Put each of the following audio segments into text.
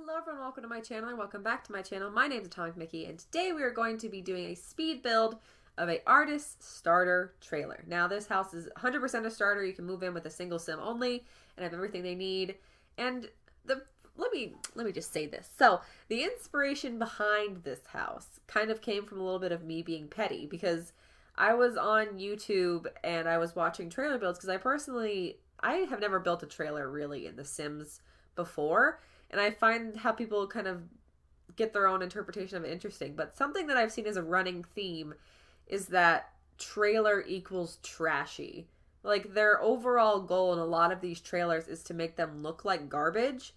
Hello everyone, welcome to my channel, or welcome back to my channel. My name is Atomic Mickey, and today we are going to be doing a speed build of a artist starter trailer. Now this house is 100% a starter. You can move in with a single sim only and have everything they need. And let me just say this. So the inspiration behind this house kind of came from a little bit of me being petty, because I was on YouTube and I was watching trailer builds, because I have never built a trailer really in The Sims before. And I find how people kind of get their own interpretation of it interesting. But something that I've seen as a running theme is that trailer equals trashy. Like, their overall goal in a lot of these trailers is to make them look like garbage.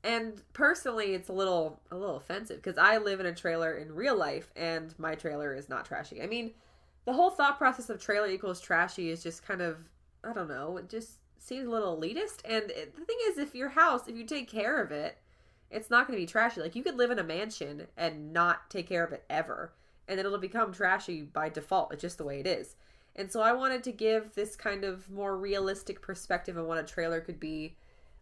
And personally, it's a little offensive, because I live in a trailer in real life and my trailer is not trashy. I mean, the whole thought process of trailer equals trashy is just kind of, I don't know, it just seems a little elitist. And the thing is, if your house, if you take care of it, it's not going to be trashy. Like, you could live in a mansion and not take care of it ever, and then it'll become trashy by default. It's just the way it is. And so I wanted to give this kind of more realistic perspective on what a trailer could be,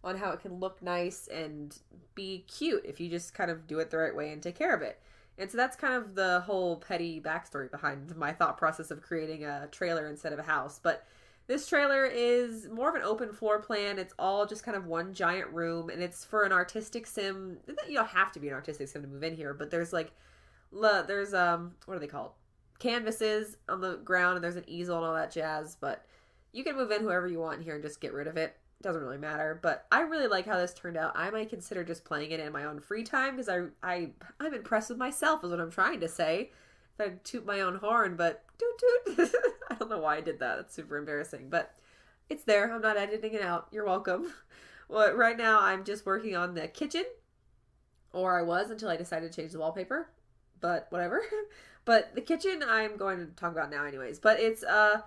on how it can look nice and be cute if you just kind of do it the right way and take care of it. And so that's kind of the whole petty backstory behind my thought process of creating a trailer instead of a house. But this trailer is more of an open floor plan. It's all just kind of one giant room, and it's for an artistic sim. You don't have to be an artistic sim to move in here, but there's like, what are they called? Canvases on the ground, and there's an easel and all that jazz. But you can move in whoever you want here and just get rid of it. Doesn't really matter. But I really like how this turned out. I might consider just playing it in my own free time, because I'm impressed with myself is what I'm trying to say. I toot my own horn, but toot toot. I don't know why I did that. That's super embarrassing, but it's there. I'm not editing it out. You're welcome. Well, right now I'm just working on the kitchen, or I was until I decided to change the wallpaper, but whatever. But the kitchen I'm going to talk about now anyways, but it's a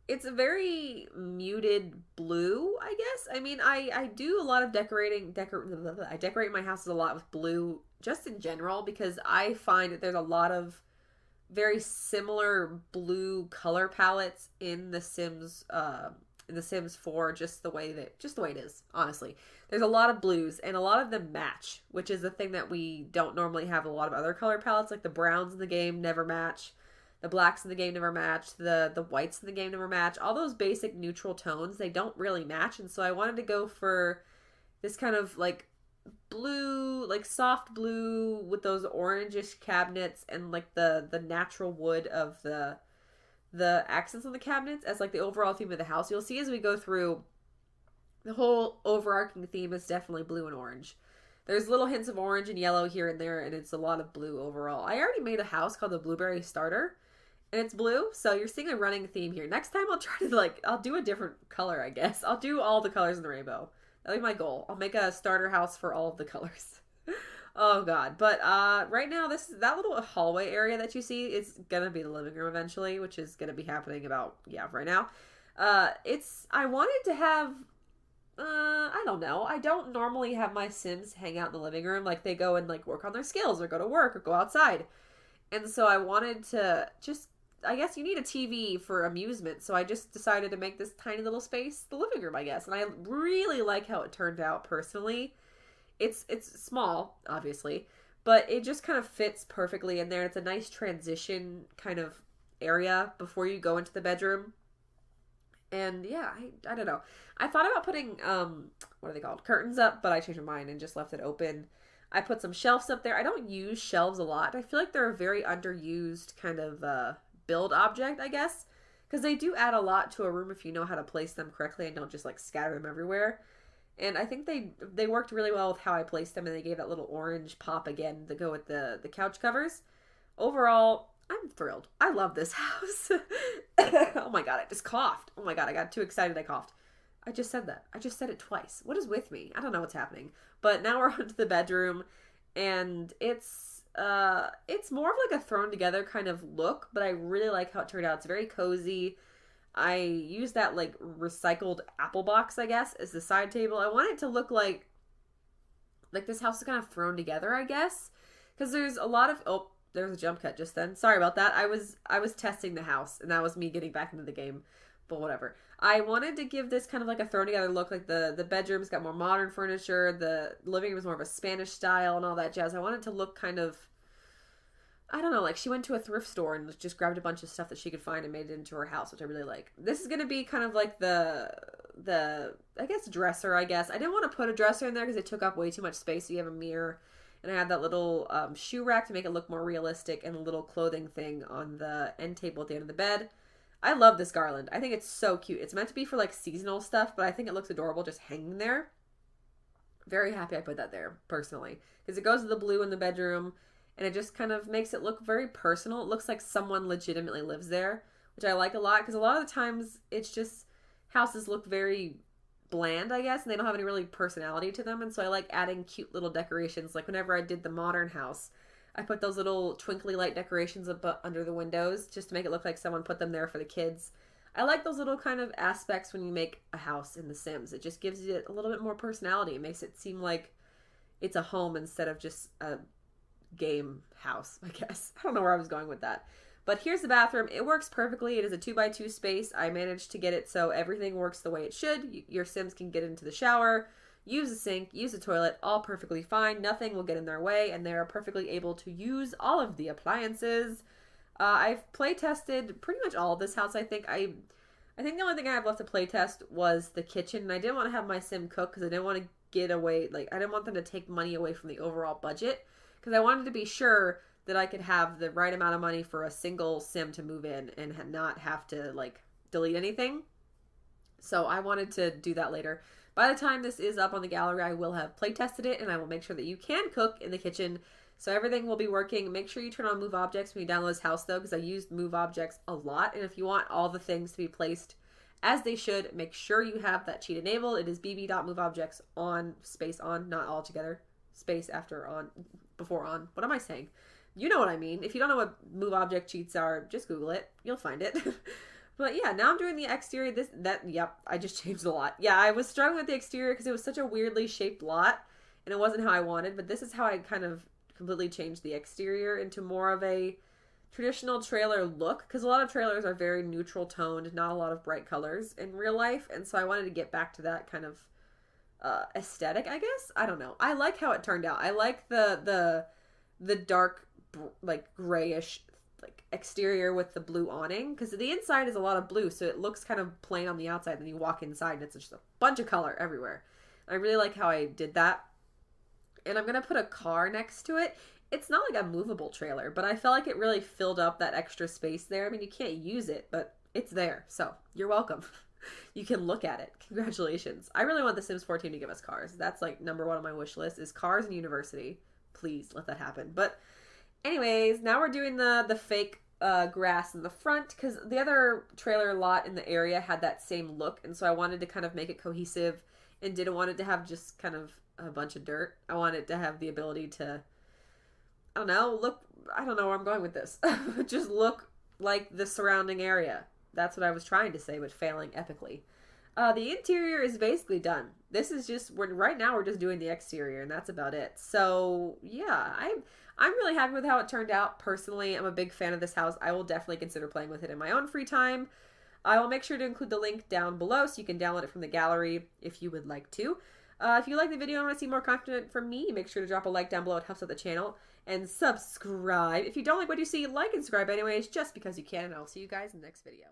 very muted blue, I guess. I mean, I do a lot of decorating. I decorate my houses a lot with blue just in general, because I find that there's a lot of very similar blue color palettes in The Sims 4, just the way it is. Honestly, there's a lot of blues, and a lot of them match, which is the thing that we don't normally have. A lot of other color palettes, like the browns in the game, never match. The blacks in the game never match. The whites in the game never match. All those basic neutral tones, they don't really match. And so I wanted to go for this kind of like blue, like soft blue with those orangish cabinets, and like the natural wood of the accents on the cabinets as like the overall theme of the house. You'll see as we go through, the whole overarching theme is definitely blue and orange. There's little hints of orange and yellow here and there, and it's a lot of blue overall. I already made a house called the Blueberry Starter, and it's blue, so you're seeing a running theme here. Next time I'll try to I'll do a different color, I guess. I'll do all the colors in the rainbow. That'll be my goal. I'll make a starter house for all of the colors. Oh god. But right now, that little hallway area that you see is gonna be the living room eventually, which is gonna be happening about, right now. I wanted to have, I don't know. I don't normally have my Sims hang out in the living room. Like, they go and like work on their skills or go to work or go outside. And so I wanted to just, I guess you need a TV for amusement, so I just decided to make this tiny little space the living room, I guess. And I really like how it turned out personally. It's small, obviously, but it just kind of fits perfectly in there. It's a nice transition kind of area before you go into the bedroom. And yeah, I don't know. I thought about putting, what are they called? Curtains up, but I changed my mind and just left it open. I put some shelves up there. I don't use shelves a lot. I feel like they're a very underused kind of build object, I guess, because they do add a lot to a room if you know how to place them correctly and don't just like scatter them everywhere. And I think they worked really well with how I placed them, and they gave that little orange pop again to go with the couch covers. Overall, I'm thrilled. I love this house. Oh my god, I just coughed. Oh my god, I got too excited I coughed. I just said that. I just said it twice. What is with me? I don't know what's happening. But now we're onto the bedroom, and it's more of like a thrown together kind of look, but I really like how it turned out. It's very cozy. I used that like recycled apple box, I guess, as the side table. I want it to look like this house is kind of thrown together, I guess, because there's a lot of, oh, there's a jump cut just then. Sorry about that. I was testing the house, and that was me getting back into the game. but whatever. I wanted to give this kind of like a thrown together look. Like the bedroom's got more modern furniture. The living room's more of a Spanish style and all that jazz. I wanted to look kind of, I don't know, like she went to a thrift store and just grabbed a bunch of stuff that she could find and made it into her house, which I really like. This is going to be kind of like the I guess dresser, I guess. I didn't want to put a dresser in there because it took up way too much space. So you have a mirror, and I had that little shoe rack to make it look more realistic, and a little clothing thing on the end table at the end of the bed. I love this garland. I think it's so cute. It's meant to be for like seasonal stuff, but I think it looks adorable just hanging there. Very happy I put that there, personally. Because it goes with the blue in the bedroom, and it just kind of makes it look very personal. It looks like someone legitimately lives there, which I like a lot. Because a lot of the times, it's just houses look very bland, I guess, and they don't have any really personality to them. And so I like adding cute little decorations. Like whenever I did the modern house, I put those little twinkly light decorations up under the windows just to make it look like someone put them there for the kids. I like those little kind of aspects when you make a house in The Sims. It just gives it a little bit more personality. It makes it seem like it's a home instead of just a game house, I guess. I don't know where I was going with that. But here's the bathroom. It works perfectly. It is a 2x2 space. I managed to get it so everything works the way it should. Your Sims can get into the shower, use the sink, use the toilet, all perfectly fine. Nothing will get in their way, and they are perfectly able to use all of the appliances. I've play tested pretty much all of this house. I think the only thing I have left to play test was the kitchen, and I didn't want to have my Sim cook because I didn't want to get away, like I didn't want them to take money away from the overall budget, because I wanted to be sure that I could have the right amount of money for a single Sim to move in and not have to like delete anything. So I wanted to do that later. By the time this is up on the gallery, I will have play tested it, and I will make sure that you can cook in the kitchen. So everything will be working. Make sure you turn on Move Objects when you download this house, though, because I used Move Objects a lot. And if you want all the things to be placed as they should, make sure you have that cheat enabled. It is bb.moveobjects on, space on, not all together, space after on, before on. What am I saying? You know what I mean. If you don't know what Move Object cheats are, just Google it. You'll find it. But yeah, now I'm doing the exterior. Yep, I just changed a lot. Yeah, I was struggling with the exterior because it was such a weirdly shaped lot, and it wasn't how I wanted, but this is how I kind of completely changed the exterior into more of a traditional trailer look, because a lot of trailers are very neutral toned, not a lot of bright colors in real life, and so I wanted to get back to that kind of aesthetic, I guess. I don't know. I like how it turned out. I like the dark, like grayish, like exterior with the blue awning, because the inside is a lot of blue, so it looks kind of plain on the outside, and then you walk inside and it's just a bunch of color everywhere. I really like how I did that. And I'm gonna put a car next to it. It's not like a movable trailer, but I felt like it really filled up that extra space there. I mean, you can't use it, but it's there, so you're welcome. You can look at it. Congratulations. I really want The Sims 14 to give us cars. That's like number one on my wish list, is cars and university. Please let that happen. But anyways, now we're doing the fake grass in the front, because the other trailer lot in the area had that same look, and so I wanted to kind of make it cohesive and didn't want it to have just kind of a bunch of dirt. I wanted to have the ability to, I don't know where I'm going with this. Just look like the surrounding area. That's what I was trying to say, but failing epically. The interior is basically done. This is just, right now we're just doing the exterior, and that's about it. So yeah, I'm really happy with how it turned out. Personally, I'm a big fan of this house. I will definitely consider playing with it in my own free time. I will make sure to include the link down below so you can download it from the gallery if you would like to. If you like the video and want to see more content from me, make sure to drop a like down below. It helps out the channel. And subscribe. If you don't like what you see, like and subscribe anyways, just because you can. And I'll see you guys in the next video.